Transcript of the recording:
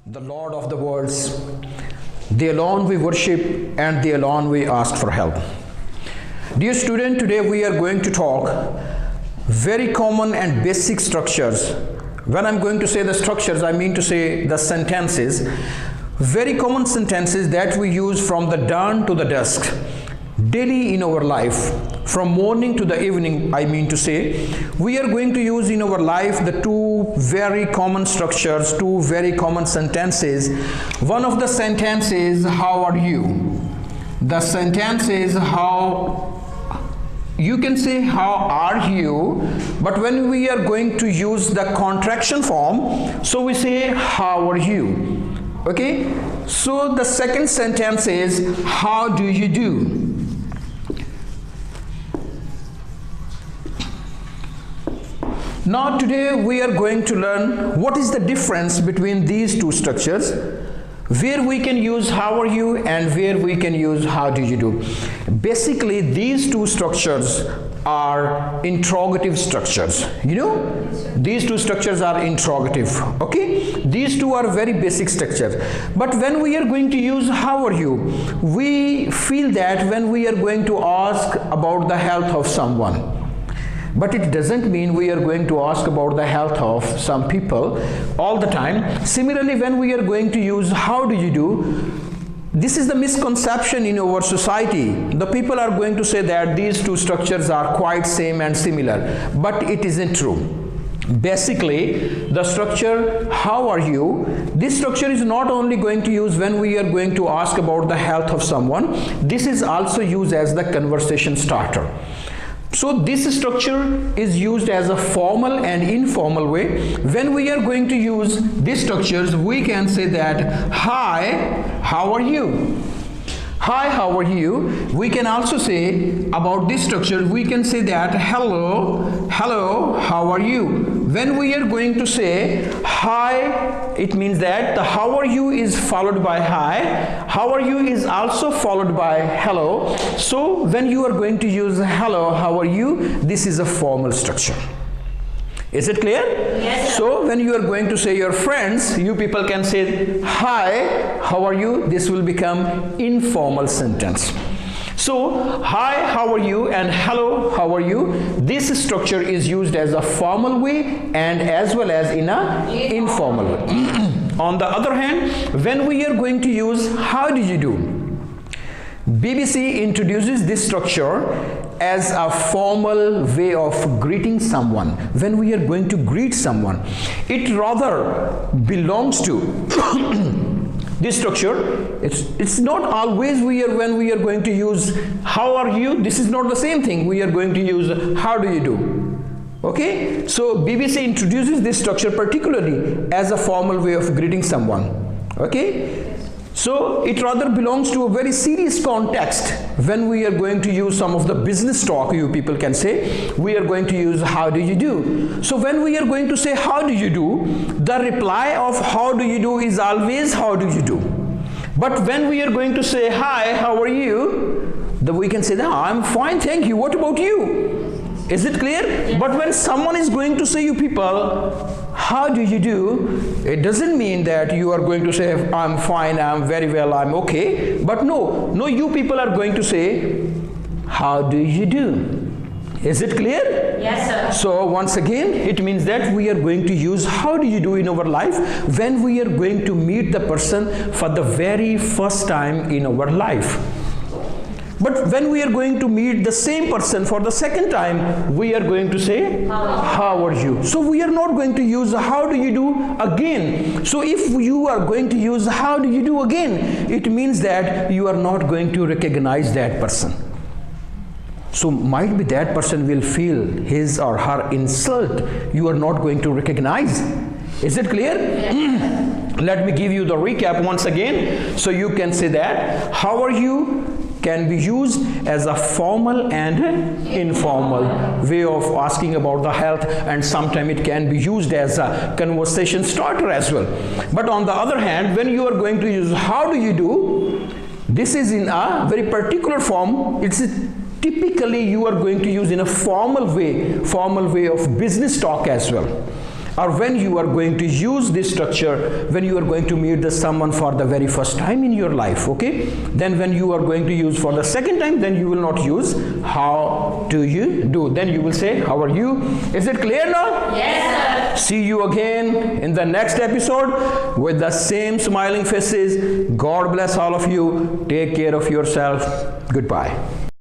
the Lord of the worlds. The alone we worship and the alone we ask for help. Dear student, today we are going to talk very common and basic structures. When I'm going to say the structures, I mean to say the sentences. Very common sentences that we use from the dawn to the dusk, daily in our life. From morning to the evening, I mean to say, we are going to use in our life the two very common structures, two very common sentences. One of the sentences, how are you? The sentence is how, you can say how are you, but when we are going to use the contraction form, so we say how are you? Okay? So the second sentence is how do you do? Now today we are going to learn what is the difference between these two structures, where we can use how are you and where we can use how do you do. Basically these two structures are interrogative structures. You know, these two structures are interrogative. Okay, these two are very basic structures. But when we are going to use how are you, we feel that when we are going to ask about the health of someone, but it doesn't mean we are going to ask about the health of some people all the time. Similarly, when we are going to use how do you do, this is the misconception in our society. The people are going to say that these two structures are quite same and similar, but it isn't true. Basically, the structure how are you, this structure is not only going to use when we are going to ask about the health of someone, this is also used as the conversation starter. So this structure is used as a formal and informal way. When we are going to use these structures, we can say that hi, how are you? Hi, how are you? We can also say about this structure, we can say that hello, hello, how are you? When we are going to say hi, it means that the how are you is followed by hi. How are you is also followed by hello. So when you are going to use hello, how are you, this is a formal structure. Is it clear? Yes. So when you are going to say your friends, you people can say hi, how are you? This will become informal sentence. So hi, how are you and hello, how are you? This structure is used as a formal way and as well as in a informal way. On the other hand, when we are going to use how do you do, BBC introduces this structure as a formal way of greeting someone. When we are going to greet someone, it rather belongs to this structure. It's not always when we are going to use how are you, this is not the same thing. We are going to use how do you do. Okay, so BBC introduces this structure particularly as a formal way of greeting someone. Okay, so it rather belongs to a very serious context. When we are going to use some of the business talk, you people can say, we are going to use how do you do. So when we are going to say how do you do, the reply of how do you do is always how do you do. But when we are going to say hi, how are you, we can say that I'm fine, thank you, what about you? Is it clear? Yes. But when someone is going to say you people, how do you do, it doesn't mean that you are going to say I'm fine, I'm very well, I'm okay. But no, you people are going to say how do you do. Is it clear? Yes, sir. So once again, it means that we are going to use how do you do in our life when we are going to meet the person for the very first time in our life. But when we are going to meet the same person for the second time, we are going to say, how are you? So we are not going to use how do you do again. So if you are going to use how do you do again, it means that you are not going to recognize that person. So might be that person will feel his or her insult. You are not going to recognize. Is it clear? Yes. Let me give you the recap once again. So you can say that how are you can be used as a formal and informal way of asking about the health, and sometimes it can be used as a conversation starter as well. But on the other hand, when you are going to use how do you do, this is in a very particular form. It's typically you are going to use in a formal way of business talk as well. or when you are going to use this structure, when you are going to meet someone for the very first time in your life, okay? Then when you are going to use for the second time, then you will not use how do you do. Then you will say, how are you? Is it clear now? Yes, sir. See you again in the next episode with the same smiling faces. God bless all of you. Take care of yourself. Goodbye.